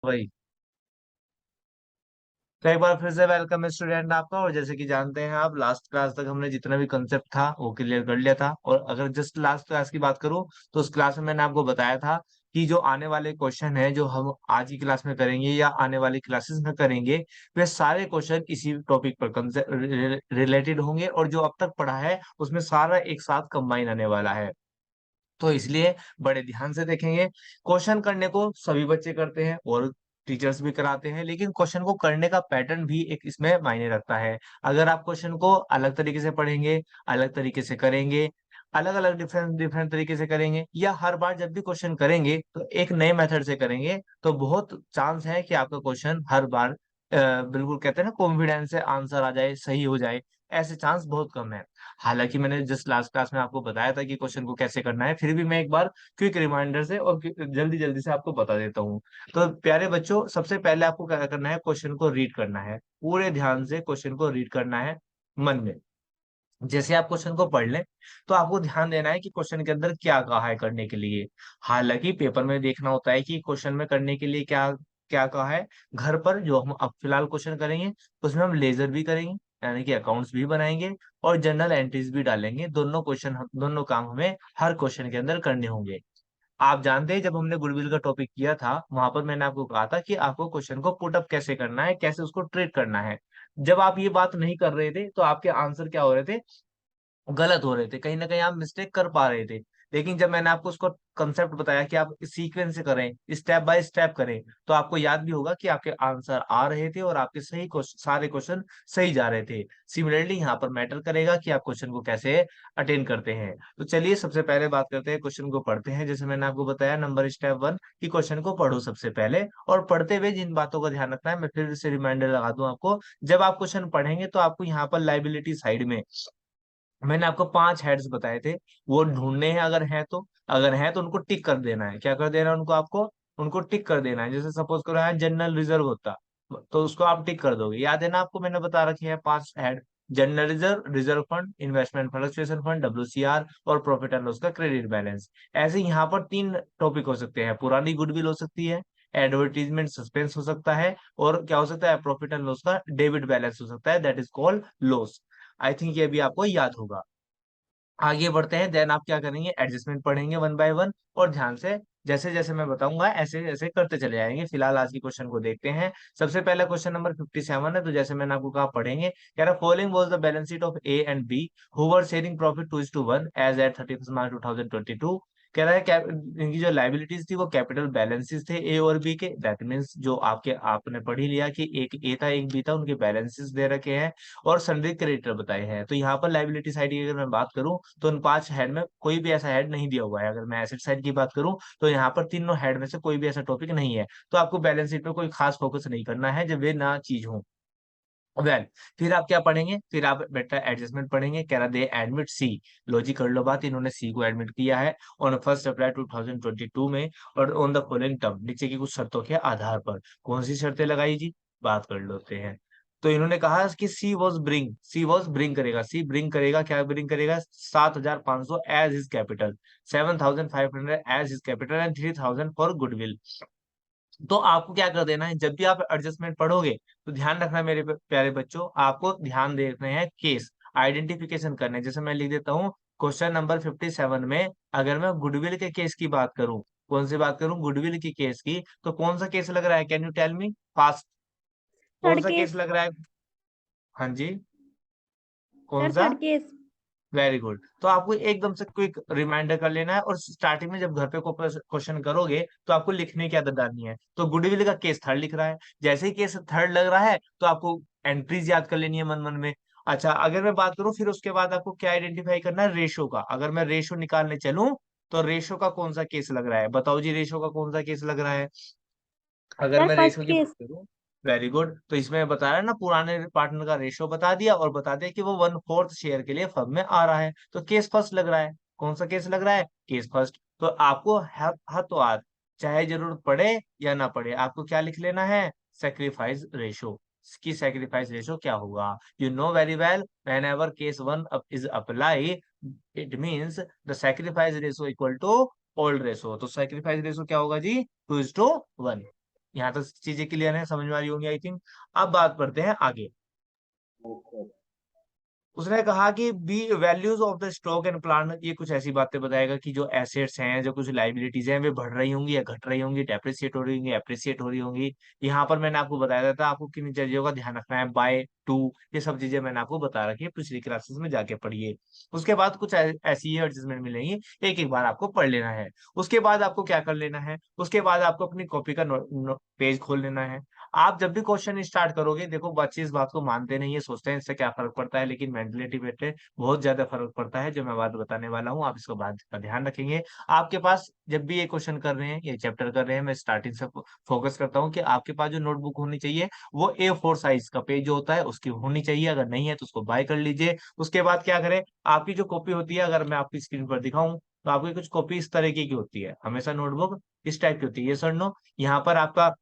वही। तो एक बार फिर से वेलकम है स्टूडेंट आपका। और जैसे कि जानते हैं आप, लास्ट क्लास तक हमने जितना भी कंसेप्ट था वो क्लियर कर लिया था। और अगर जस्ट लास्ट क्लास की बात करूं तो उस क्लास में मैंने आपको बताया था कि जो आने वाले क्वेश्चन है जो हम आज की क्लास में करेंगे या आने वाली क्लासेस में करेंगे, वे सारे क्वेश्चन इसी टॉपिक पर रिलेटेड होंगे। और जो अब तक पढ़ा है उसमें सारा एक साथ कंबाइन आने वाला है। तो इसलिए बड़े ध्यान से देखेंगे। क्वेश्चन करने को सभी बच्चे करते हैं और टीचर्स भी कराते हैं, लेकिन क्वेश्चन को करने का पैटर्न भी एक इसमें मायने रखता है। अगर आप क्वेश्चन को अलग तरीके से पढ़ेंगे, अलग तरीके से करेंगे, अलग अलग डिफरेंट डिफरेंट तरीके से करेंगे, या हर बार जब भी क्वेश्चन करेंगे तो एक नए मेथड से करेंगे, तो बहुत चांस है कि आपका क्वेश्चन हर बार बिल्कुल कहते हैं ना कॉन्फिडेंस से आंसर आ जाए, सही हो जाए। ऐसे चांस बहुत कम है। हालांकि मैंने जस्ट लास्ट क्लास में आपको बताया था कि क्वेश्चन को कैसे करना है, फिर भी मैं एक बार क्विक रिमाइंडर से और जल्दी जल्दी से आपको बता देता हूँ। तो प्यारे बच्चों, सबसे पहले आपको क्या करना है, क्वेश्चन को रीड करना है। पूरे ध्यान से क्वेश्चन को रीड करना है मन में। जैसे आप क्वेश्चन को पढ़ लें तो आपको ध्यान देना है कि क्वेश्चन के अंदर क्या कहा है करने के लिए। हालांकि पेपर में देखना होता है कि क्वेश्चन में करने के लिए क्या क्या कहा है। घर पर जो हम अब फिलहाल क्वेश्चन करेंगे उसमें हम लेजर भी करेंगे, यानी कि अकाउंट्स भी बनाएंगे और जर्नल एंट्रीज भी डालेंगे। दोनों क्वेश्चन, दोनों काम हमें हर क्वेश्चन के अंदर करने होंगे। आप जानते हैं जब हमने गुडविल का टॉपिक किया था वहां पर मैंने आपको कहा था कि आपको क्वेश्चन को पुट अप कैसे करना है, कैसे उसको ट्रीट करना है। जब आप ये बात नहीं कर रहे थे तो आपके आंसर क्या हो रहे थे, गलत हो रहे थे, कहीं ना कहीं आप मिस्टेक कर पा रहे थे। लेकिन जब मैंने आपको उसको कंसेप्ट बताया कि आप सीक्वेंस से करें, स्टेप बाय स्टेप करें, तो आपको याद भी होगा कि आपके आंसर आ रहे थे और आपके सही क्वेश्चन, सारे क्वेश्चन सही जा रहे थे। सिमिलरली यहाँ पर मैटर करेगा कि आप क्वेश्चन को कैसे अटेंड करते हैं। तो चलिए सबसे पहले बात करते हैं, क्वेश्चन को पढ़ते हैं। जैसे मैंने आपको बताया नंबर स्टेप 1 कि क्वेश्चन को पढ़ो सबसे पहले। और पढ़ते हुए जिन बातों का ध्यान रखना है मैं फिर से रिमाइंडर लगा दूं आपको। जब आप क्वेश्चन पढ़ेंगे तो आपको यहाँ पर लाइबिलिटी साइड में मैंने आपको 5 हेड्स बताए थे, वो ढूंढने हैं। अगर है तो, अगर है तो उनको टिक कर देना है। क्या कर देना है उनको, आपको उनको टिक कर देना है। जैसे सपोज करो यहाँ जनरल रिजर्व होता तो उसको आप टिक कर दोगे। याद है ना आपको, मैंने बता रखी है 5 head. General reserve, reserve fund, investment fluctuation fund, WCR और प्रॉफिट एंड लॉस का क्रेडिट बैलेंस। ऐसे यहाँ पर 3 टॉपिक हो सकते हैं। पुरानी गुडविल हो सकती है, एडवर्टीजमेंट सस्पेंस हो सकता है, और क्या हो सकता है, प्रॉफिट एंड लॉस का डेबिट बैलेंस हो सकता है, that is called loss. I think ये भी आपको याद होगा। आगे बढ़ते हैं, देन आप क्या करेंगे, एडजस्टमेंट पढ़ेंगे वन बाय वन। और ध्यान से जैसे जैसे मैं बताऊंगा ऐसे ऐसे करते चले जाएंगे। फिलहाल आज की क्वेश्चन को देखते हैं। सबसे पहला क्वेश्चन नंबर 57 है। तो जैसे मैंने आपको कहा पढ़ेंगे, कह रहा following was the balance sheet of A and B who were sharing profit 2:1 as at 31 March 2022। कह रहा है इनकी जो लाइबिलिटीज थी वो कैपिटल बैलेंसेस थे ए और बी के। दैट मीन्स जो आपके आपने पढ़ ही लिया कि एक ए था एक बी था, उनके बैलेंसेस दे रखे हैं और सन्ड्री क्रेडिटर बताए हैं। तो यहाँ पर लाइबिलिटी साइड की अगर मैं बात करूं तो उन 5 हेड में कोई भी ऐसा हेड नहीं दिया हुआ है। अगर मैं एसेट साइड की बात करूं तो यहाँ पर तीनों हेड में से कोई भी ऐसा टॉपिक नहीं है। तो आपको बैलेंस शीट पे कोई खास फोकस नहीं करना है जब वे ना चीज हो। वेल, फिर आप क्या पढ़ेंगे, फिर आप बेटा एडजस्टमेंट पढ़ेंगे। कह रहा दे एडमिट सी, लॉजिक कर लो बात, इन्होंने सी को एडमिट किया है ऑन 1 अप्रैल 2022 में, और ऑन द फॉलोइंग टर्म, नीचे की कुछ शर्तों के आधार पर। कौन सी शर्तें लगाई जी, बात कर लेते हैं। तो इन्होंने कहा कि सी वॉज ब्रिंग करेगा, सी ब्रिंग करेगा, क्या ब्रिंग करेगा, 7,500 as his capital, 7,500 as his capital and 3,000 for goodwill. तो आपको क्या कर देना है, जब भी आप एडजस्टमेंट पढ़ोगे तो ध्यान रखना मेरे प्यारे बच्चों, आपको ध्यान देने हैं केस आइडेंटिफिकेशन करने। जैसे मैं लिख देता हूँ क्वेश्चन नंबर 57 में, अगर मैं गुडविल के केस की बात करूं, कौन सी बात करूं, गुडविल की केस की, तो कौन सा केस लग रहा है, can you tell me fast, कौन थर्ड सा केस केस। लग रहा है। हाँ जी, कौन सर सा। Third case. Very good. तो आपको एकदम से क्विक रिमाइंडर कर लेना है, और स्टार्टिंग में जब घर पे क्वेश्चन करोगे तो आपको लिखने की आदत डालनी है। तो गुडविल का केस थर्ड लिख रहा है, जैसे ही केस थर्ड लग रहा है तो आपको एंट्रीज याद कर लेनी है मन मन में। अच्छा, अगर मैं बात करूं फिर उसके बाद आपको क्या आइडेंटिफाई करना है, रेशो का। अगर मैं रेशो निकालने चलूं तो रेशो का कौन सा केस लग रहा है, बताओ जी, रेशो का कौन सा केस लग रहा है। अगर सर मैं फर्स्ट रेशो की बात केस। करूं, वेरी गुड, तो इसमें बता रहा है ना, पुराने पार्टनर का रेशो बता दिया और बता दिया कि वो 1/4 शेयर के लिए फर्म में आ रहा है। तो केस फर्स्ट लग रहा है। कौन सा केस लग रहा है, केस फर्स्ट। तो आपको हाथों हाथ, चाहे जरूरत पड़े या ना पड़े, आपको क्या लिख लेना है, सेक्रीफाइस रेशो। की सेक्रीफाइस रेशो क्या होगा, you know very well, whenever case 1 is apply, it means the sacrifice ratio equal to old ratio. तो सेक्रीफाइस रेशो क्या होगा जी, 2:1। यहाँ तक चीजें क्लियर है, समझ में आ रही होंगी आई थिंक। अब बात करते हैं आगे। उसने कहा कि be values of the stock and plant, ये कुछ ऐसी बातें बताएगा कि जो एसेट्स हैं, जो कुछ लाइबिलिटीज हैं, वे बढ़ रही होंगी या घट रही होंगी, डेप्रिसिएट हो रही होंगी, एप्रिसिएट हो रही होंगी। यहाँ पर मैंने आपको बताया था आपको किन चीजों का ध्यान रखना है, बाय टू, ये सब चीजें मैंने आपको बता रखी है, पिछली क्लासेस में जाके पढ़िए। उसके बाद कुछ ऐसी एडजस्टमेंट मिलेंगी, एक एक बार आपको पढ़ लेना है। उसके बाद आपको क्या कर लेना है, उसके बाद आपको अपनी कॉपी का पेज खोल लेना है। आप जब भी क्वेश्चन स्टार्ट करोगे, देखो बच्चे इस बात को मानते नहीं है, सोचते हैं इससे क्या फर्क पड़ता है, लेकिन मेंटलिटी पे बहुत ज्यादा फर्क पड़ता है, जो मैं बात बताने वाला हूँ, आप इसको बात का ध्यान रखेंगे। आपके पास जब भी ये क्वेश्चन कर रहे हैं, ये चैप्टर कर रहे हैं, मैं स्टार्टिंग से फोकस करता हूँ कि आपके पास जो नोटबुक होनी चाहिए वो A4 साइज का पेज जो होता है उसकी होनी चाहिए, अगर नहीं है तो उसको बाय कर लीजिए। उसके बाद क्या करें, आपकी जो कॉपी होती है, अगर मैं आपकी स्क्रीन पर दिखाऊं तो आपकी कुछ कॉपी इस तरीके की होती है, हमेशा नोटबुक इस टाइप की होती है, ये सर नो। यहाँ पर आपका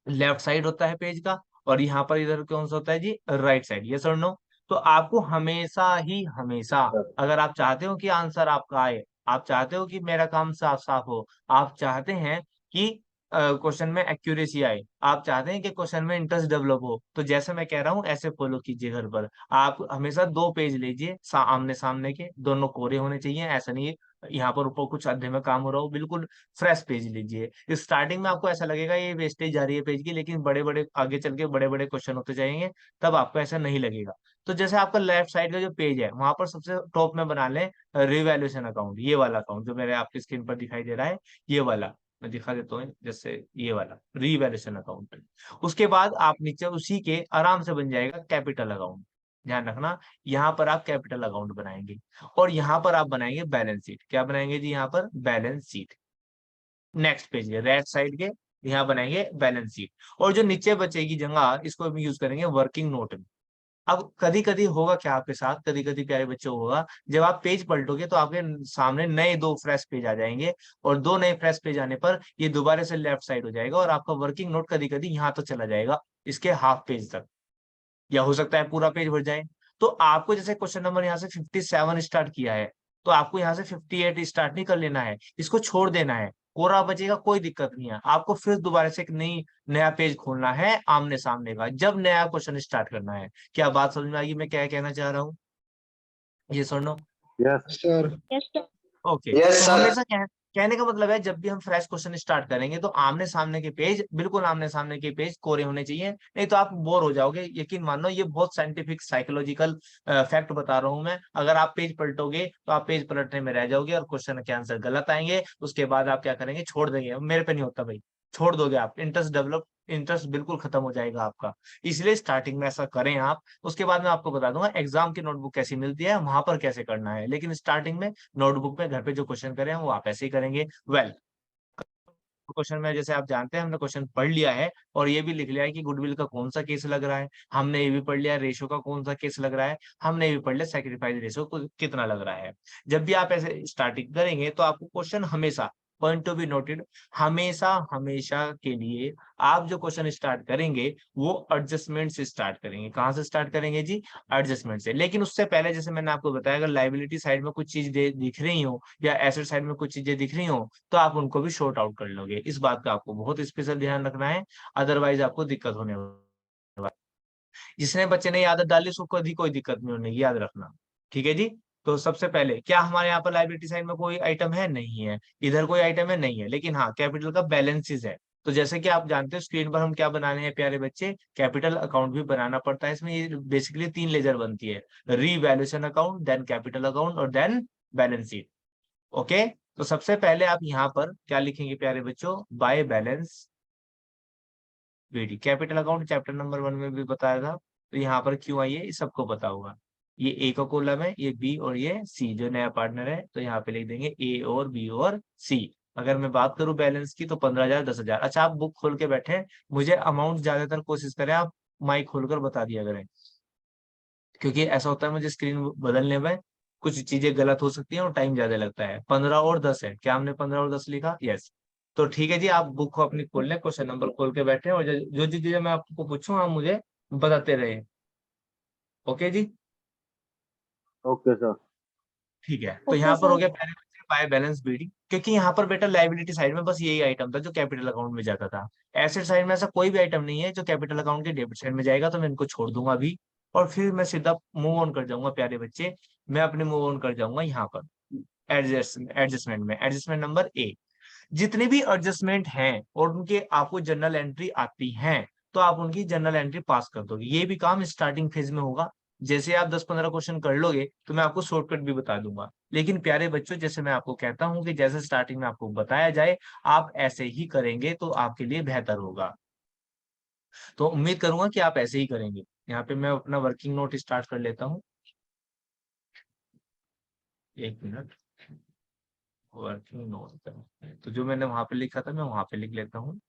लेफ्ट साइड होता है पेज का, और यहाँ पर इधर कौन सा होता है जी, राइट साइड, यस और नो। तो आपको हमेशा ही हमेशा, अगर आप चाहते हो कि आंसर आपका आए, आप चाहते हो कि मेरा काम साफ साफ हो, आप चाहते हैं कि क्वेश्चन में एक्यूरेसी आए, आप चाहते हैं कि क्वेश्चन में इंटरेस्ट डेवलप हो, तो जैसे मैं कह रहा हूँ ऐसे फॉलो कीजिए घर पर। आप हमेशा दो पेज लीजिए, आमने सामने के, दोनों कोरे होने चाहिए, ऐसा नहीं यहाँ पर ऊपर कुछ अध्याय में काम हो रहा हो, बिल्कुल फ्रेश पेज लीजिए। स्टार्टिंग में आपको ऐसा लगेगा ये वेस्टेज जा रही है पेज की, लेकिन बड़े बड़े आगे चल के बड़े बड़े क्वेश्चन होते जाएंगे, तब आपको ऐसा नहीं लगेगा। तो जैसे आपका लेफ्ट साइड का जो पेज है, वहां पर सबसे टॉप में बना लें रिवैल्यूएशन अकाउंट, ये वाला अकाउंट जो मेरे आपकी स्क्रीन पर दिखाई दे रहा है, ये वाला मैं दिखा देता हूँ, जैसे ये वाला रिवैल्यूएशन अकाउंट। उसके बाद आप नीचे उसी के आराम से बन जाएगा कैपिटल अकाउंट। ध्यान रखना, यहाँ पर आप कैपिटल अकाउंट बनाएंगे, और यहाँ पर आप बनाएंगे बैलेंस शीट। क्या बनाएंगे जी, यहाँ पर बैलेंस शीट। नेक्स्ट पेज है राइट साइड के, यहाँ बनाएंगे बैलेंस शीट। और जो नीचे बचेगी जगह, इसको हम यूज करेंगे वर्किंग नोट में। अब कभी कभी होगा क्या आपके साथ, कभी कभी प्यारे बच्चों होगा, जब आप पेज पलटोगे तो आपके सामने नए दो फ्रेश पेज आ जाएंगे, और दो नए फ्रेश पेज आने पर ये दोबारा से लेफ्ट साइड हो जाएगा, और आपका वर्किंग नोट कभी कभी यहाँ तक चला जाएगा, इसके हाफ पेज तक, या हो सकता है पूरा पेज भर जाए। तो आपको जैसे क्वेश्चन नंबर यहाँ से 57 स्टार्ट किया है, तो आपको यहाँ से 58 स्टार्ट नहीं कर लेना है, इसको छोड़ देना है, कोरा बचेगा, कोई दिक्कत नहीं है। आपको फिर दोबारा से एक नया पेज खोलना है आमने सामने का, जब नया क्वेश्चन स्टार्ट करना है। क्या बात समझ में आएगी मैं क्या कहना चाह रहा हूँ, ये सुनो। Yes sir. ओके, यस तो सर। हमेशा कहने का मतलब है, जब भी हम फ्रेश क्वेश्चन स्टार्ट करेंगे तो आमने सामने के पेज, बिल्कुल आमने सामने के पेज कोरे होने चाहिए, नहीं तो आप बोर हो जाओगे। यकीन मानो, ये बहुत साइंटिफिक साइकोलॉजिकल फैक्ट बता रहा हूं मैं। अगर आप पेज पलटोगे तो आप पेज पलटने में रह जाओगे, और क्वेश्चन के आंसर गलत आएंगे। उसके बाद आप क्या करेंगे, छोड़ देंगे, मेरे पे नहीं होता भाई, छोड़ दोगे आप, इंटरेस्ट बिल्कुल खत्म हो जाएगा आपका। इसलिए स्टार्टिंग में ऐसा करें आप। उसके बाद मैं आपको बता दूंगा एग्जाम की नोटबुक कैसी मिलती है, वहां पर कैसे करना है, लेकिन स्टार्टिंग में नोटबुक में घर पे जो क्वेश्चन करे हैं वो आप ऐसे ही करेंगे। वेल, क्वेश्चन में जैसे आप जानते हैं हमने क्वेश्चन पढ़ लिया है, और ये भी लिख लिया है कि गुडविल का कौन सा केस लग रहा है, हमने ये भी पढ़ लिया रेशो का कौन सा केस लग रहा है, हमने ये भी पढ़ लिया सैक्रिफाइस रेशो को कितना लग रहा है। जब भी आप ऐसे स्टार्टिंग करेंगे तो आपको क्वेश्चन हमेशा, पॉइंट टू बी नोटेड, हमेशा हमेशा के लिए आप जो क्वेश्चन स्टार्ट करेंगे वो एडजस्टमेंट से स्टार्ट करेंगे। कहाँ से स्टार्ट करेंगे जी, एडजस्टमेंट से। लेकिन उससे पहले जैसे मैंने आपको बताया, अगर लाइबिलिटी साइड में कुछ चीज दिख रही हो, या एसेट साइड में कुछ चीजें दिख रही हो, तो आप उनको भी शॉर्ट आउट कर लोगे। इस बात का आपको बहुत स्पेशल ध्यान रखना है, अदरवाइज आपको दिक्कत होने वाली। जिसने बच्चे ने आदत डाली उसको कभी कोई दिक्कत नहीं होने की, याद रखना। ठीक है जी। तो सबसे पहले क्या हमारे यहाँ पर लाइबिलिटी साइड में कोई आइटम है, नहीं है, इधर कोई आइटम है, नहीं है, लेकिन हाँ कैपिटल का बैलेंसेस है। तो जैसे कि आप जानते हो स्क्रीन पर हम क्या बनाने हैं प्यारे बच्चे, कैपिटल अकाउंट भी बनाना पड़ता है। इसमें ये बेसिकली तीन लेजर बनती है, revaluation account, then capital account, और देन बैलेंस शीट। ओके, तो सबसे पहले आप यहाँ पर क्या लिखेंगे प्यारे बच्चों, by balance BD. Capital account chapter number 1 में भी बताया था, तो यहाँ पर क्यों आई है ये सबको पता होगा। ये ए का कॉलम है, ये बी, और ये सी जो नया पार्टनर है, तो यहाँ पे लिख देंगे ए और बी और सी। अगर मैं बात करूं बैलेंस की तो 15,000 10,000। अच्छा, आप बुक खोल के बैठे हैं, मुझे अमाउंट ज्यादातर कोशिश करें आप माइक खोलकर बता दिया करें, क्योंकि ऐसा होता है मुझे स्क्रीन बदलने में कुछ चीजें गलत हो सकती हैं और टाइम ज्यादा लगता है। 15 और 10 है, क्या हमने 15 और 10 लिखा, यस। तो ठीक है जी, आप बुक को अपनी खोल लें, क्वेश्चन नंबर खोल के बैठे हैं, और जो जो चीजें मैं आपको पूछूं आप मुझे बताते रहे। ओके जी, ओके सर। ठीक है। तो ओके यहाँ पर हो सर। गया पहले बाय बैलेंस बीडी, क्योंकि यहाँ पर बेटा लाइबिलिटी साइड में बस यही आइटम था जो कैपिटल अकाउंट में जाता था। एसेट साइड में ऐसा कोई भी आइटम नहीं है जो कैपिटल अकाउंट के डेबिट साइड में जाएगा, तो मैं इनको छोड़ दूंगा अभी। और फिर मैं सीधा मूव ऑन कर जाऊंगा प्यारे बच्चे, मैं अपने मूव ऑन कर जाऊंगा यहाँ पर एडजस्टमेंट में, एडजस्टमेंट नंबर ए। जितने भी एडजस्टमेंट हैं और उनके आपको जर्नल एंट्री आती हैं, तो आप उनकी जर्नल एंट्री पास कर दोगे। ये भी काम स्टार्टिंग फेज में होगा। जैसे आप 10-15 क्वेश्चन कर लोगे तो मैं आपको शॉर्टकट भी बता दूंगा। लेकिन प्यारे बच्चों, जैसे मैं आपको कहता हूं कि जैसे स्टार्टिंग में आपको बताया जाए, आप ऐसे ही करेंगे तो आपके लिए बेहतर होगा। तो उम्मीद करूंगा कि आप ऐसे ही करेंगे। यहाँ पे मैं अपना वर्किंग नोट स्टार्ट कर लेता हूँ। एक मिनट। वर्किंग नोट, तो जो मैंने वहां पे लिखा था मैं वहां पे लिख लेता हूँ।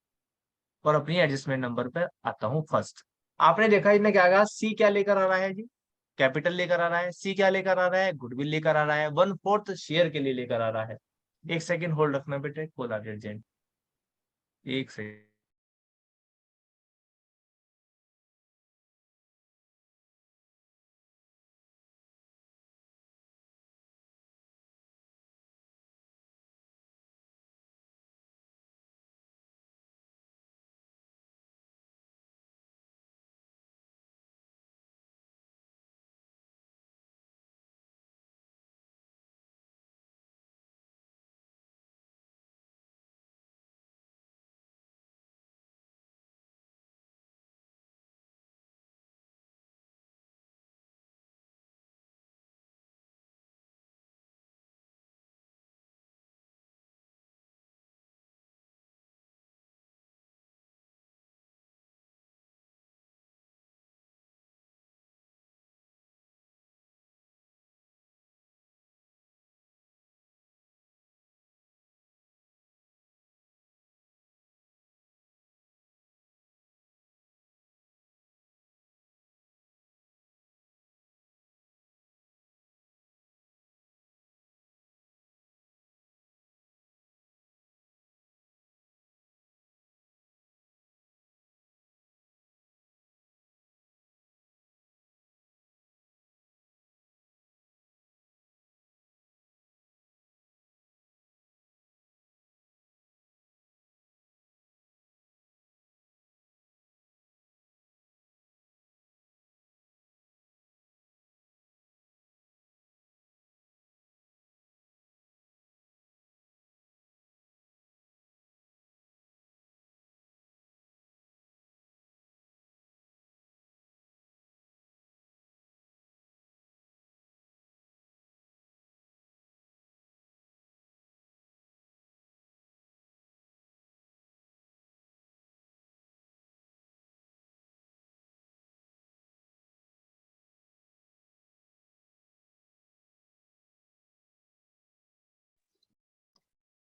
और अपनी एडजस्टमेंट नंबर पे आता हूँ फर्स्ट। आपने देखा इसने क्या कहा, सी क्या लेकर आ रहा है जी, कैपिटल लेकर आ रहा है। सी क्या लेकर आ रहा है, गुडविल लेकर आ रहा है, 1/4 शेयर के लिए लेकर आ रहा है। एक सेकंड होल्ड रखना बेटे, कॉल आ रही है अर्जेंट। एक सेकंड।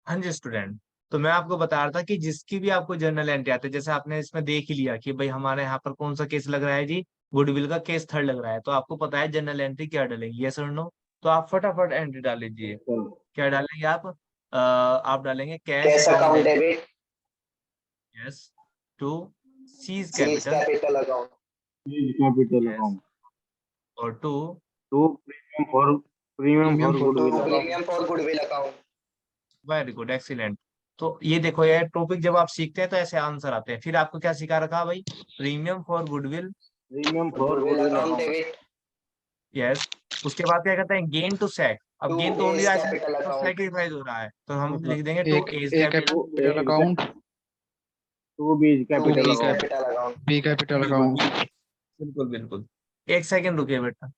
हाँ जी स्टूडेंट, तो मैं आपको बता रहा था कि जिसकी भी आपको जर्नल एंट्री आती है, जैसे आपने इसमें देख ही लिया कि भाई हमारे यहाँ पर कौन सा केस लग रहा है जी, गुडविल का केस थर्ड लग रहा है, तो आपको पता है जनरल एंट्री क्या डालेंगे, यस और नो। तो आप फटाफट एंट्री डाल लीजिए। क्या डालेंगे आप? आप डालेंगे cash cash account account debit, debit, yes, to C's C's capital, capital account, capital yes, account और to to premium for goodwill account. Premium for goodwill account. Very good, excellent. तो ये देखो, ये टॉपिक जब आप सीखते हैं तो ऐसे आंसर आते हैं। फिर आपको क्या सिखा रखा भाई, premium for goodwill, premium for goodwill goodwill account account. Debit, yes. उसके बाद क्या कहते हैं, गेन टू सैक। अब टू गेन तो ओनली एज आज कैपिटल अकाउंट, सेक्रीफाइज हो रहा है, तो हम लिख देंगे टू एक as A capital. Capital account, to B's to capital B B's account. Capital account. B capital बिल्कुल अकाउंट। बिल्कुल बिल्कुल। एक सेकंड रुकिए बेटा।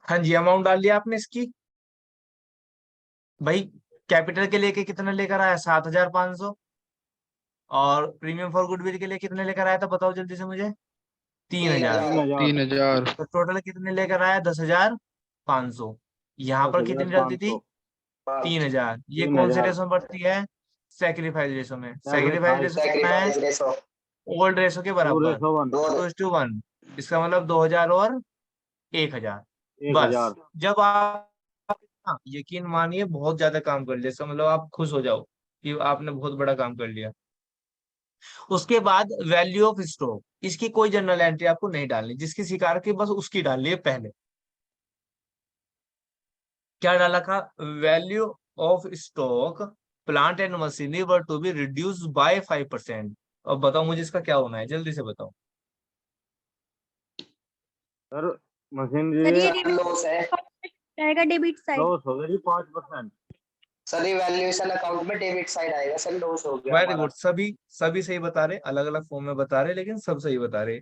हाँ जी, अमाउंट डाल दिया आपने इसकी। भाई कैपिटल के लेके कितना लेकर आया, 7,500। और प्रीमियम फॉर गुडविल के लिए कितने लेकर आया था, बताओ जल्दी से मुझे। 3,000। 3,000। 3,000। तो टोटल कितने लेकर आया? 10,500। यहाँ पर कितनी डलती थी? 10,500। 3,000। ये कौन से 3,000। रेशो में बढ़ती है? सेक्रीफाइस रेशो में। सेक्रीफाइस सैक्रिफाइस रेशो कितना है? ओल्ड रेशो के बराबर, 2:1। 2:1। इसका मतलब 2,000 और 1,000। बस 1,000। जब आप, हाँ, यकीन मानिए बहुत ज्यादा काम कर लिया, इसका मतलब आप खुश हो जाओ कि आपने बहुत बड़ा काम कर लिया। उसके बाद वैल्यू ऑफ स्टॉक, इसकी कोई जनरल एंट्री आपको नहीं डालनी, जिसकी शिकार की बस उसकी डालनी है पहले। क्या डाला था? Value of stock plant and machinery were to be reduce by 5%। अब बताओ मुझे इसका क्या होना है, जल्दी से बताओ। सर सर मशीनरी ये डेबिट लॉस है रहेगा, डेबिट साइड। लॉस हो गई 5%। सर, वैल्यूएशन अकाउंट में डेबिट साइड आएगा सर, लॉस हो गया वेरी हमारा। गुड, सभी सभी सही बता रहे, अलग अलग फॉर्म में बता रहे, लेकिन सब सही बता रहे।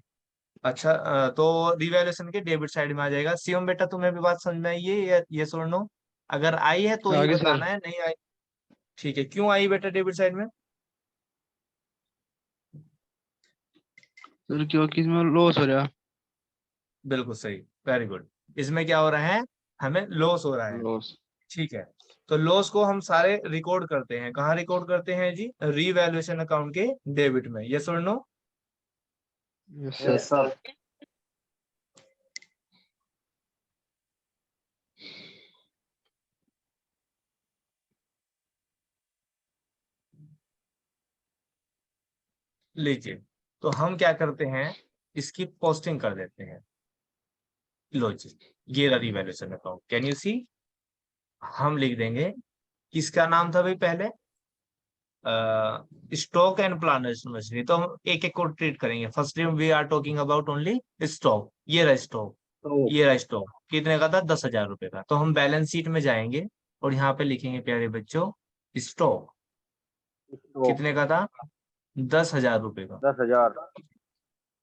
अच्छा, तो रिवैल्यूएशन के डेबिट साइड में आ जाएगा। शिवम बेटा, तुम्हें भी बात समझ में आई है? ये सुन लो, अगर आई है तो ही आगे सर। बताना है, नहीं आई ठीक है। क्यों आई बेटा डेबिट साइड में? सर क्योंकि इसमें लॉस हो रहा। बिल्कुल सही, वेरी गुड। इसमें क्या हो रहा है? हमें लॉस हो रहा है। लॉस। ठीक है, तो लॉस को हम सारे रिकॉर्ड करते हैं। कहाँ रिकॉर्ड करते हैं जी? रीवैल्यूएशन अकाउंट के डेबिट में। यस और no? Yes yes sir. Yes sir. Sir. लीजिए, तो हम क्या करते हैं, इसकी पोस्टिंग कर देते हैं। लो जी, ये रहा revaluation account, can you see? हम लिख देंगे, किसका नाम था भाई पहले? Stock and plant machinery. तो हम एक एक को ट्रीट करेंगे। Firstly we are talking about only stock. ये रहा स्टॉक, तो ये रहा स्टॉक। कितने का था? 10,000 रुपए का। तो हम बैलेंस शीट में जाएंगे और यहाँ पे लिखेंगे प्यारे बच्चों, स्टॉक कितने का था? 10,000 रुपए का। 10,000।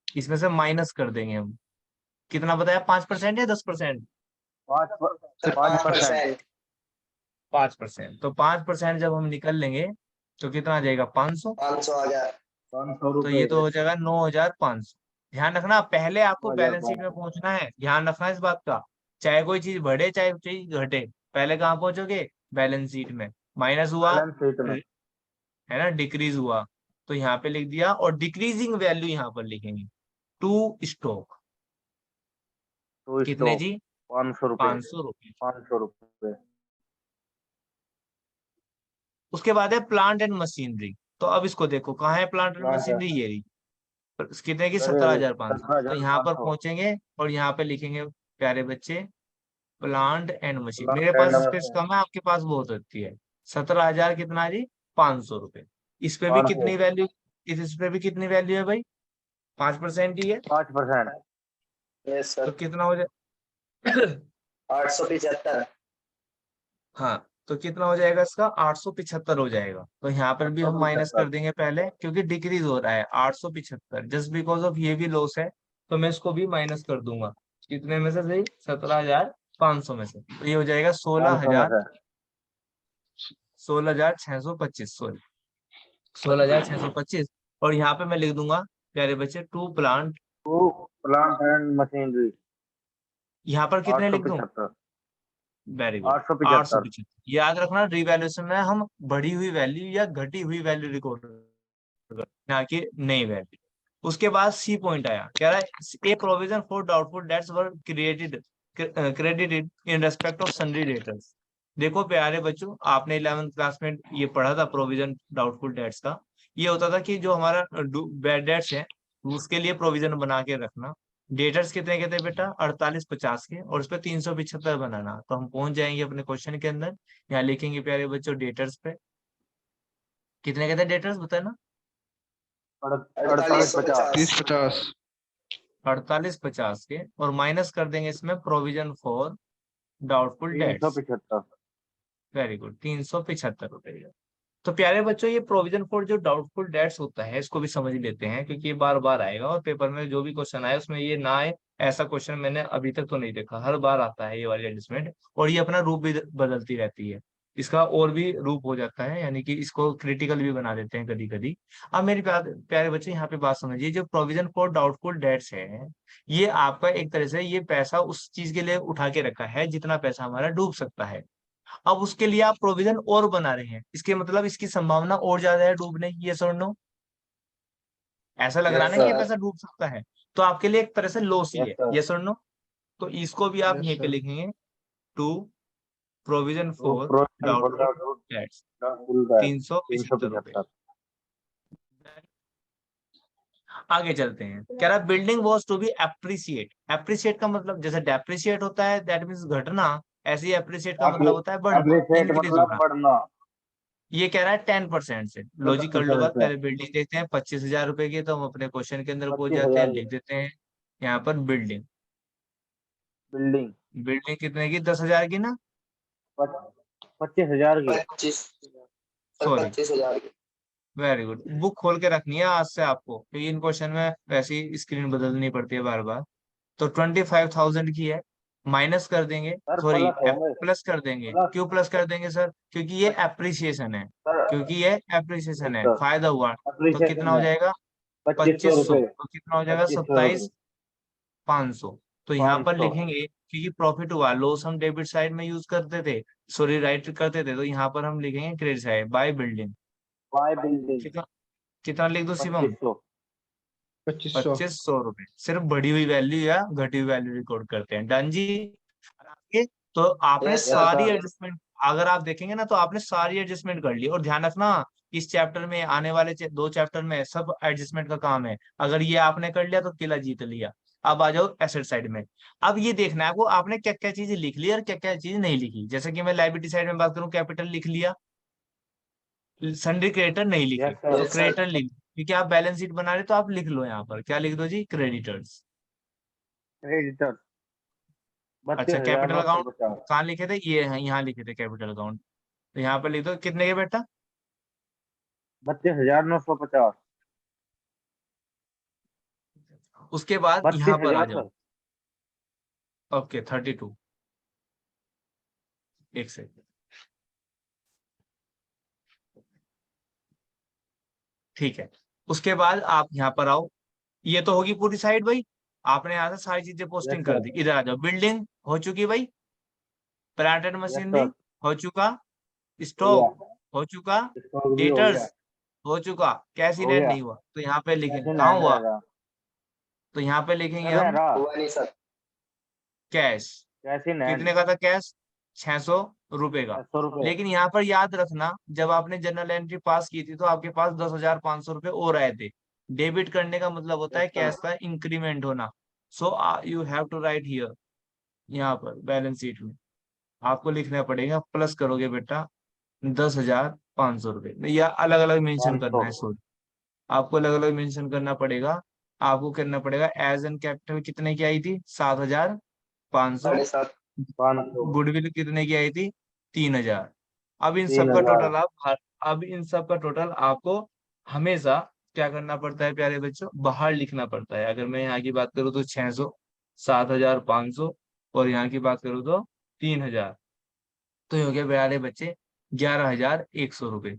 इसमें से माइनस कर देंगे हम, कितना बताया? 5% या 10%? 5%। 5%। 5%। तो 5% जब हम निकल लेंगे तो कितना आ जाएगा? 500। 500,000। 500 तो ये तो रुपए। हो जाएगा 9,500। ध्यान रखना, पहले आपको बैलेंस शीट में 9,500। पहुंचना है, ध्यान रखना इस बात का। चाहे कोई चीज बढ़े चाहे चीज घटे, पहले कहाँ पहुंचोगे? बैलेंस शीट में। माइनस हुआ, बैलेंस शीट में। है ना, डिक्रीज हुआ, तो यहाँ पे लिख दिया, और डिक्रीजिंग वैल्यू यहाँ पर लिखेंगे टू स्टॉक। तो कितने स्टॉक जी? 500 रुपए। 500 रुपये। 500 रुपए। उसके बाद है प्लांट एंड मशीनरी। तो अब इसको देखो, कहाँ है प्लांट एंड प्लांट मशीनरी? ये रही। कितने की? अरे 17,500। तो यहाँ पर 17,500। पहुंचेंगे और यहाँ पे लिखेंगे प्यारे बच्चे, प्लांट एंड मशीन। मेरे प्लांट पास एंड स्पेस मशीन। कम है, आपके पास बहुत होती है। 17,000 कितना जी? 500 रुपए। इस पे भी 500। कितनी वैल्यू? इस पे भी कितनी वैल्यू है भाई? 5% ही है। 5%। यस तो सर। कितना हो जाए? 875। हाँ, तो कितना हो जाएगा इसका? 875 हो जाएगा। तो यहाँ पर भी हम माइनस कर 875। देंगे पहले, क्योंकि डिक्रीज हो रहा है। 875 जस्ट बिकॉज ऑफ ये भी लॉस है, तो मैं इसको भी माइनस कर दूंगा। कितने में से सही? 17,500 में से। तो ये हो जाएगा 500 में से। 16,625। सॉरी, 16,625। और यहाँ पे मैं लिख दूंगा प्यारे बच्चे, टू प्लांट। तो प्लांट एंड मशीनरी यहाँ पर कितने लिख दूं? 875। Very good, 875। 875। याद रखना, रिवैल्यूएशन में हम बढ़ी हुई वैल्यू या घटी हुई वैल्यू रिकॉर्ड, ना कि नई वैल्यू। उसके बाद सी पॉइंट आया, कह रहा है ए provision for doubtful dates were created credited in respect of sundry debtors. देखो प्यारे बच्चों, आपने 11th क्लास में ये पढ़ा था प्रोविजन डाउटफुल डेट्स का। ये होता था कि जो हमारा बैड डेट्स है उसके लिए प्रोविजन बना के रखना। डेटर्स कितने कहते हैं बेटा? 48-50 के, और उस पर 375 बनाना। तो हम पहुंच जाएंगे अपने क्वेश्चन के अंदर। यहाँ लिखेंगे प्यारे बच्चों डेटर्स पे, कितने कहते हैं डेटर्स बताना? 48-50। 30-50। 48-50 के, और माइनस कर देंगे इसमें provision for doubtful dates. 375। Very good, 375 रुपए। तो प्यारे बच्चों, ये प्रोविजन फॉर जो डाउटफुल डेट्स होता है, इसको भी समझ लेते हैं, क्योंकि ये बार बार आएगा और पेपर में जो भी क्वेश्चन आए उसमें ये ना आए ऐसा क्वेश्चन मैंने अभी तक तो नहीं देखा। हर बार आता है ये वाली एडजस्टमेंट, और ये अपना रूप भी बदलती रहती है। इसका और भी रूप हो जाता है, यानी कि इसको क्रिटिकल भी बना देते हैं कभी कभी। अब मेरे प्यारे बच्चे यहाँ पे बात समझिए, जो प्रोविजन फॉर डाउटफुल डेट्स है, ये आपका एक तरह से ये पैसा उस चीज के लिए उठा के रखा है जितना पैसा हमारा डूब सकता है। अब उसके लिए आप प्रोविजन और बना रहे हैं, इसके मतलब इसकी संभावना और ज्यादा है डूबने की, ये और नो? ऐसा लग रहा है यस ना कि ये सर। पैसा डूब सकता है, तो आपके लिए एक तरह से लॉस ही यस है, सर। ये और नो? तो इसको भी आप यस यहीं पे सर। लिखेंगे, टू प्रोविजन तो for provision for doubtful debts, doubtful debt 375 रुपए। 375। आगे चलते हैं, कह रहा building was to be appreciate. Appreciate का मतलब जैसे डेप्रिसिएट होता है, दैट मीन्स घटना, ऐसे ही एप्रिसिएट का मतलब होता है बढ़ना, एप्रिशिएट इंक्रीज मतलब होना। बढ़ना। ये कह रहा है 10% से। लॉजिक कर लो 10% बात, से पहले बिल्डिंग देखते हैं 25,000 रुपए की, तो हम अपने क्वेश्चन के अंदर पहुंच जाते हैं, 25,000 लिख देते हैं यहाँ पर बिल्डिंग। बिल्डिंग बिल्डिंग कितने की? 10,000 की ना? 25,000 की। 25 सर, सॉरी, 25,000 की। Very good. बुक खोल के रखनी है आज से आपको, क्योंकि इन क्वेश्चन में वैसे ही स्क्रीन बदलनी पड़ती है बार बार। तो 25,000 की है, माइनस कर देंगे, सर सॉरी प्लस होंगे। प्लस कर देंगे। प्लस क्यों प्लस कर देंगे सर? क्योंकि ये एप्रिसिएशन है, सर। क्योंकि ये एप्रिसिएशन यस है, सर। फायदा हुआ। तो कितना एप्रिशिएशन हो है। जाएगा? 2,500 2500। रुपए। तो कितना हो जाएगा? 2,500 रुपए। 27,500। तो यहाँ पर 500। लिखेंगे क्योंकि प्रॉफिट हुआ, लॉस हम डेबिट साइड में यूज करते थे, सॉरी राइट करते थे, तो यहाँ पर हम लिखेंगे credit side by building. By building कितना कितना लिख दो शिवम? 2,500। 2500। 2500 रुपए। सिर्फ बढ़ी हुई वैल्यू या घटी हुई वैल्यू रिकॉर्ड करते हैं, डन जी। और आगे तो आपने यस यस सर। सारी सर। एडजस्टमेंट, अगर आप देखेंगे ना तो आपने सारी एडजस्टमेंट कर ली। और ध्यान रखना, इस चैप्टर में आने वाले 2 चैप्टर में सब एडजस्टमेंट का काम है। अगर ये आपने कर लिया तो किला जीत लिया। अब आ जाओ एसेट साइड में। अब ये देखना है आपको, आपने क्या क्या चीजें लिख ली और क्या क्या चीज नहीं लिखी। जैसे कि मैं लाइबिलिटी साइड में बात करूं, कैपिटल लिख लिया, सन्ड्री क्रेडिटर नहीं लिखी, यस सर। तो यस सर। क्रेडिटर लिख, क्योंकि आप बैलेंस शीट बना रहे तो आप लिख लो यहाँ पर, क्या लिख दो जी? क्रेडिटर्स। क्रेडिटर अच्छा, कैपिटल अकाउंट 32,950। कहाँ लिखे थे? ये यहाँ लिखे थे कैपिटल अकाउंट, तो यहाँ पर लिख दो कितने के बेटा? 32,950। उसके बाद यहाँ बत्तीस पर आ हजार जाओ। सर। ओके, 32। एक सेकंड, ठीक है। उसके बाद आप यहाँ पर आओ, ये तो होगी पूरी साइड भाई। आपने यहाँ से सारी चीजें यस पोस्टिंग कर सर। दी, इधर आ जाओ। बिल्डिंग हो चुकी भाई, plant and yes machinery sir. हो चुका, हो गया। स्टॉक हो चुका, स्टॉक भी हो गया। डेटर्स हो चुका, कैश इन हो हैंड गया। नहीं हुआ, तो यहाँ पे लिखेंगे कैसे कहाँ नहीं हुआ, रहेगा? तो यहाँ पे लिखेंगे कर रहे हम रहा। हुआ नहीं सर। कैश। कैसे नहीं? कितने का था कैश? 600 रुपए का। 600 रुपए। लेकिन यहाँ पर याद रखना, जब आपने जनरल एंट्री पास की थी तो आपके पास 10,500 रुपए और आए थे। डेबिट करने का मतलब होता यस है सर। कैश का इंक्रीमेंट होना। So you have to write here, यहाँ पर बैलेंस शीट में आपको लिखना पड़ेगा, प्लस करोगे बेटा 10,500 रुपए, या अलग अलग मेंशन 500। करना है, सॉरी आपको अलग अलग मेंशन करना पड़ेगा। आपको करना पड़ेगा एज एन कैपिटल कितने की आई थी? 7,500। 7.5। 500। गुडविल कितने की आई थी? 3,000। अब इन सब तीन का हजार टोटल अब इन सब का टोटल आपको हमेशा क्या करना पड़ता है प्यारे बच्चों? बाहर लिखना पड़ता है। अगर मैं यहाँ की बात करूँ तो 600, 7,500, और यहाँ की बात करूँ तो 3,000। तो ये हो गया प्यारे बच्चे 11,100 रुपये।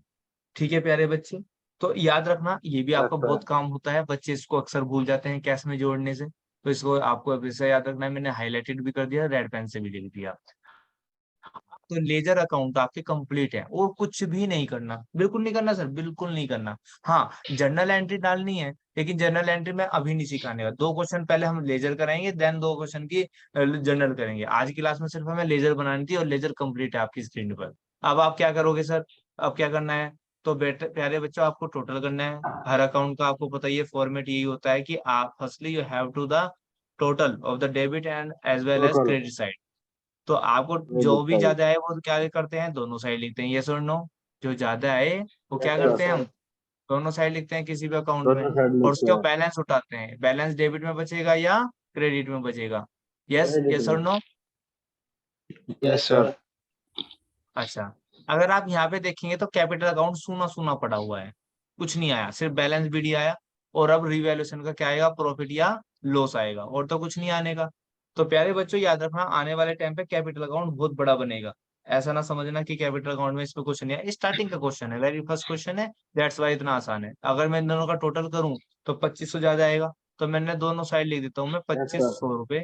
ठीक है प्यारे बच्चे, तो याद रखना ये भी यस आपका सर। बहुत काम होता है, बच्चे इसको अक्सर भूल जाते हैं कैश में जोड़ने से। तो इसको आपको हमेशा याद रखना है, मैंने हाईलाइटेड भी कर दिया, रेड पेन से भी लिख दिया। तो लेजर अकाउंट आपके कंप्लीट है, और कुछ भी नहीं करना, बिल्कुल नहीं करना सर, बिल्कुल नहीं करना। हाँ, जर्नल एंट्री डालनी है, लेकिन जर्नल एंट्री में अभी नहीं सिखाने का। 2 क्वेश्चन पहले हम लेजर कराएंगे, देन 2 क्वेश्चन की जर्नल करेंगे। आज की क्लास में सिर्फ हमें लेजर बनानी थी, और लेजर कंप्लीट है आपकी स्क्रीन पर। अब आप क्या करोगे सर? अब क्या करना है? तो बेटे प्यारे बच्चों, आपको टोटल करना है। हर अकाउंट का आपको पता ही है, फॉर्मेट यही होता है कि आप firstly you have to the total of the debit and as well as total credit side. तो आपको क्रेडिट जो भी साइड। ज्यादा है वो क्या करते हैं? दोनों साइड लिखते हैं, यस और नो? जो ज्यादा है वो क्या यस करते सर। हैं हम? दोनों साइड लिखते हैं किसी भी अकाउंट में, दोनों साइड और लिखते उसका हैं। बैलेंस उठाते हैं। बैलेंस डेबिट में बचेगा या क्रेडिट में बचेगा? यस, क्रेडिट यस में। और no? Yes yes sir. Sir. अच्छा, अगर आप यहाँ पे देखेंगे तो कैपिटल अकाउंट सूना सूना पड़ा हुआ है, कुछ नहीं आया, सिर्फ बैलेंस बीडी आया। और अब रिवैल्यूएशन का क्या आएगा? प्रॉफिट या लॉस आएगा, और तो कुछ नहीं आने का। तो प्यारे बच्चों याद रखना, आने वाले टाइम पे कैपिटल अकाउंट बहुत बड़ा बनेगा। ऐसा ना समझना कि कैपिटल अकाउंट में इसमें कुछ नहीं है, स्टार्टिंग का क्वेश्चन है, वेरी फर्स्ट क्वेश्चन है, दैट्स वाई इतना आसान है। अगर मैं इन दोनों का टोटल करूं तो 2500 ज्यादा आएगा, तो मैंने दोनों साइड लिख देता हूँ मैं, Yes, sir. 2500 रुपए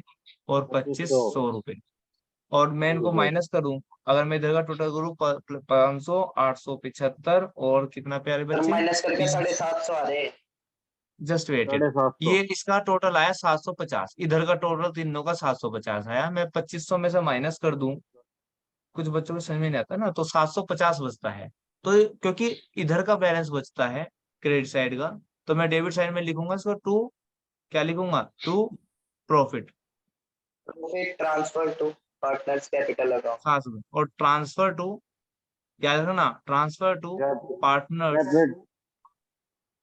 और 2500 2500 रुपए, और मैं इनको रुपए। माइनस करूं, अगर मैं इधर का टोटल करूं 500, 875 और कितना प्यारे सर बच्चे, माइनस करके 750 आ रहे। Just weighted, 750। ये इसका टोटल आया 750, इधर का टोटल तीनों का 750 आया, मैं 2500 में से माइनस कर दूं, कुछ बच्चों को समझ में नहीं आता ना, तो 750 बचता है। तो क्योंकि इधर का बैलेंस बचता है क्रेडिट साइड का, तो मैं डेबिट साइड में लिखूंगा इसको टू, क्या लिखूंगा, टू प्रॉफिट, फिर transfer to partners capital account. खास में, और ट्रांसफर टू, क्या रखना, transfer to partners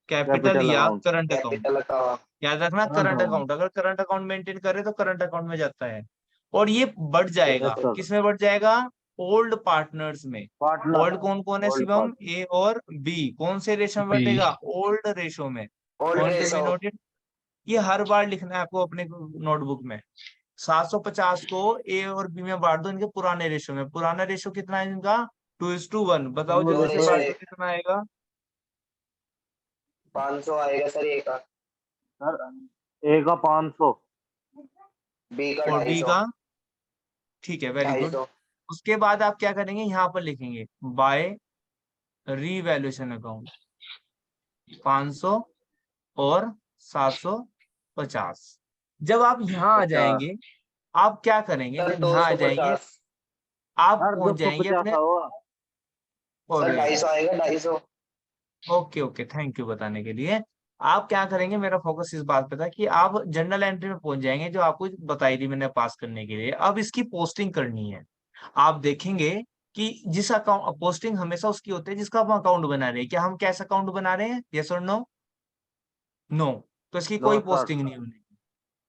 capital capital या account. Current account, capital account. याद रखना करंट करंट अकाउंट। अकाउंट, अगर करंट अकाउंट मेंटेन करे तो करंट अकाउंट में जाता है, और ये बढ़ जाएगा, यस सर। किसमें बढ़ जाएगा, ओल्ड पार्टनर्स में। पार्टनर। ओल्ड कौन कौन है Old शिवम, ए और बी, कौन से रेशो में B। बढ़ेगा, ओल्ड रेशो में, old point two B ratio. Noted, ये हर बार लिखना है आपको अपने नोटबुक में। 750 को ए और बी में बांट दो, इनके पुराने रेशो में, पुराना रेशो कितना है इनका, 2:1, बताओ Two जल्दी से, is to बांट दो one। कितना आएगा, 500 आएगा सर ए का। सर ए का 500। बी का और बी 250। का, ठीक है, वेरी गुड। 250। उसके बाद आप क्या करेंगे, यहाँ पर लिखेंगे बाय रीवैल्यूएशन अकाउंट, 500 और 750। जब आप यहाँ आ जाएंगे, आप क्या करेंगे, सर जब यहाँ आ जाएंगे 250। आप सर पहुंच जाएंगे 250 अपने, हुआ। सर और 250 आएगा 250। ओके ओके, थैंक यू बताने के लिए। आप क्या करेंगे, मेरा फोकस इस बात पे था कि आप जनरल एंट्री में पहुंच जाएंगे, जो आपको बताई थी मैंने पास करने के लिए। अब इसकी पोस्टिंग करनी है, आप देखेंगे कि जिस अकाउंट, पोस्टिंग हमेशा उसकी होती है जिसका हम अकाउंट बना रहे हैं, क्या हम कैसा अकाउंट बना रहे हैं, यस और नो, नो, तो इसकी नो कोई सर। पोस्टिंग नहीं होगी।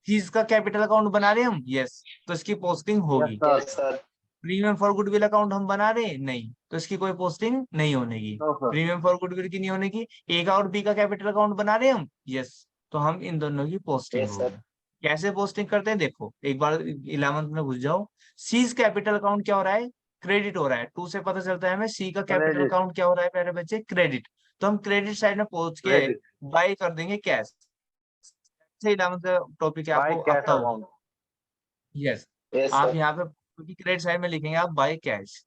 चीज का कैपिटल अकाउंट बना रहे हैं हम, यस, तो इसकी पोस्टिंग यस होगी। Sir. Yes sir. Premium for goodwill account हम बना रहे हैं, नहीं, तो इसकी कोई पोस्टिंग नहीं होने की। No sir. Premium for goodwill की नहीं होने की। ए का और बी का कैपिटल अकाउंट बना रहे हैं हम, यस, तो हम इन दोनों की पोस्टिंग यस होगी। सर। कैसे पोस्टिंग करते हैं, देखो एक बार 11th में घुस जाओ। सीज कैपिटल अकाउंट क्या हो रहा है, क्रेडिट हो रहा है, टू से पता चलता है हमें सी का कैपिटल क्रेडिट। अकाउंट क्या हो रहा है प्यारे बच्चे, क्रेडिट, तो हम क्रेडिट साइड में पहुंच के क्रेडिट बाय कर देंगे कैश। 11th का टॉपिक है, बाय आपको कैश आता होगा, अकाउंट। यस। यस आप सर। यहाँ पे क्योंकि क्रेडिट साइड में लिखेंगे आप बाय कैश,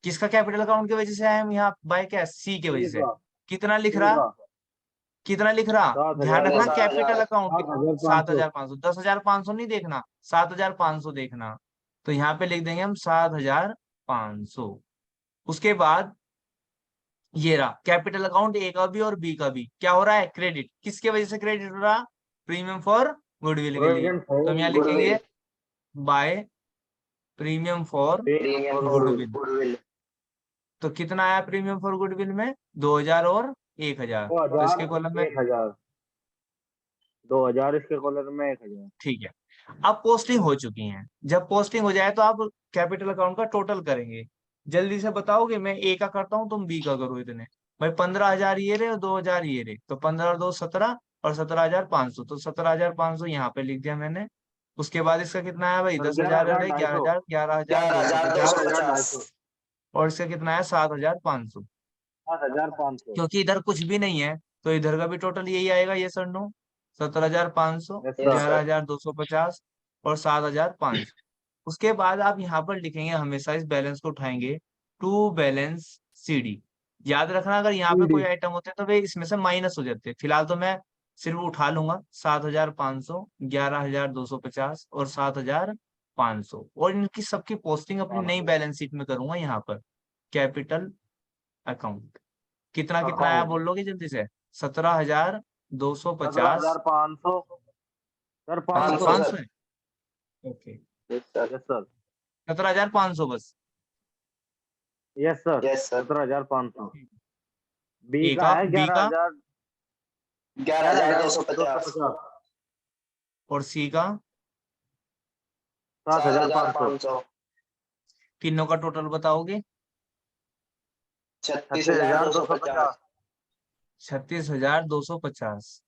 किसका कैपिटल अकाउंट की वजह से आए हम यहाँ बाय कैश, सी की वजह सी से। का। कितना लिख सी रहा, का कितना लिख रहा, ध्यान 7,000। रखना 7,000। कैपिटल अकाउंट कितना, 7,500। 7,500, 10,500 नहीं देखना, 7,500 देखना, तो यहाँ पे लिख देंगे हम 7,500। उसके बाद ये रहा कैपिटल अकाउंट ए का भी और बी का भी, क्या हो रहा है, क्रेडिट, किसके वजह से क्रेडिट हो रहा, प्रीमियम फॉर गुडविल के लिए, प्रोविजन तो फॉर हम यहाँ गुडविल। लिखेंगे by premium for premium for goodwill. Goodwill. तो कितना आया प्रीमियम फॉर गुडविल में, 2,000 और 1,000, तो इसके 2,000। कॉलम में, 1,000। 2,000 इसके कॉलर में 1,000। ठीक है। अब पोस्टिंग हो चुकी है, जब पोस्टिंग हो जाए तो आप कैपिटल अकाउंट का टोटल करेंगे। जल्दी से बताओगे, मैं ए का करता हूँ तुम बी का करो, इतने भाई 15,000 ये रहे और 2,000 ये रहे, तो 15 और 2 17, और 17,500, तो 17,500 यहाँ पे लिख दिया मैंने। उसके बाद इसका कितना है भाई, सर 10,000 अरे 11,250। 11,000, 11,250, 11,250। और इसका कितना है 7,500, 7,500। क्योंकि इधर कुछ भी नहीं है, तो इधर का भी टोटल यही आएगा, ये sir no, 17,500, yes yes sir. Sir. 11,250 और 7,500। उसके बाद आप यहाँ पर लिखेंगे, हमेशा इस बैलेंस को उठाएंगे, टू बैलेंस सीडी। याद रखना, अगर यहाँ पे कोई आइटम होते हैं तो वे इसमें से माइनस हो जाते हैं, फिलहाल तो मैं सिर्फ उठा लूंगा 7,500, 11,250 और 7,500, और इनकी सबकी पोस्टिंग अपनी नई बैलेंस शीट में करूंगा यहाँ पर, कैपिटल अकाउंट। कितना कितना आया बोल लोगे जल्दी से, 17,250, 17,500। सर 500 500। 500 सर। है, okay, yes sir. Yes sir. 17,500 बस। Yes sir. Yes sir. 17,500। B A का का, है बी का 11,000। 11,250। 11,250। और सी का, 7,500। 4,500। तीनों का टोटल बताओगे, 36,250। 36,250।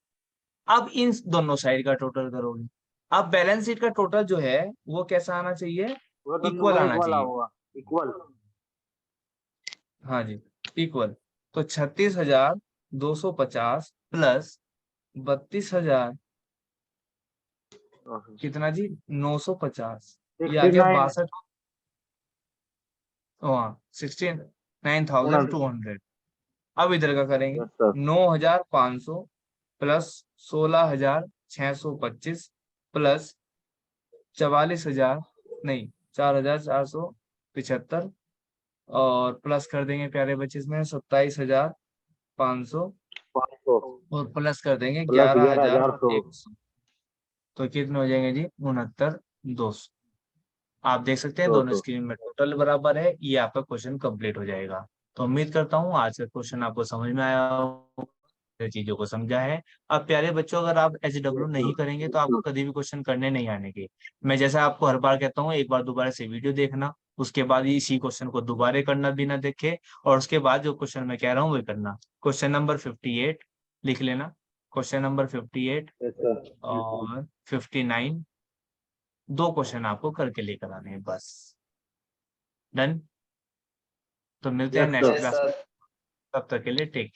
अब इन दोनों साइड का टोटल करोगे। अब बैलेंस शीट का टोटल जो है वो कैसा आना चाहिए, वो तो इक्वल आना इक्वल चाहिए। होगा, इक्वल। हाँ जी, इक्वल। तो 36,250 प्लस 32,000 कितना जी, 950, ये आ गया 69। 62। हाँ, 69,200। अब इधर का करेंगे। Yes sir. 9,500 प्लस 16,625 प्लस 44,000, नहीं, 4,475, और प्लस कर देंगे प्यारे बच्चे इसमें 27,500, 500 और प्लस कर देंगे प्लस 11,100। 11,100। तो कितने हो जाएंगे जी, 69,200। आप देख सकते हैं दोनों 200। स्क्रीन में टोटल बराबर है। ये आपका क्वेश्चन कंप्लीट हो जाएगा। तो उम्मीद करता हूँ आज का क्वेश्चन आपको समझ में आया होगा, चीजों को समझा है। अब प्यारे बच्चों, अगर आप HW नहीं करेंगे तो आपको कभी भी क्वेश्चन करने नहीं आने के। मैं जैसा आपको हर बार कहता हूँ, एक बार दोबारा से वीडियो देखना, उसके बाद इसी क्वेश्चन को दोबारा करना बिना देखे, और उसके बाद जो क्वेश्चन मैं कह रहा हूँ वो करना। क्वेश्चन नंबर 58 लिख लेना, क्वेश्चन नंबर 58 यस सर। और 59, दो क्वेश्चन आपको करके लेकर आने हैं बस। डन। तो मिलते हैं yes next sir. Yes class में, सर। तब तक के लिए टेक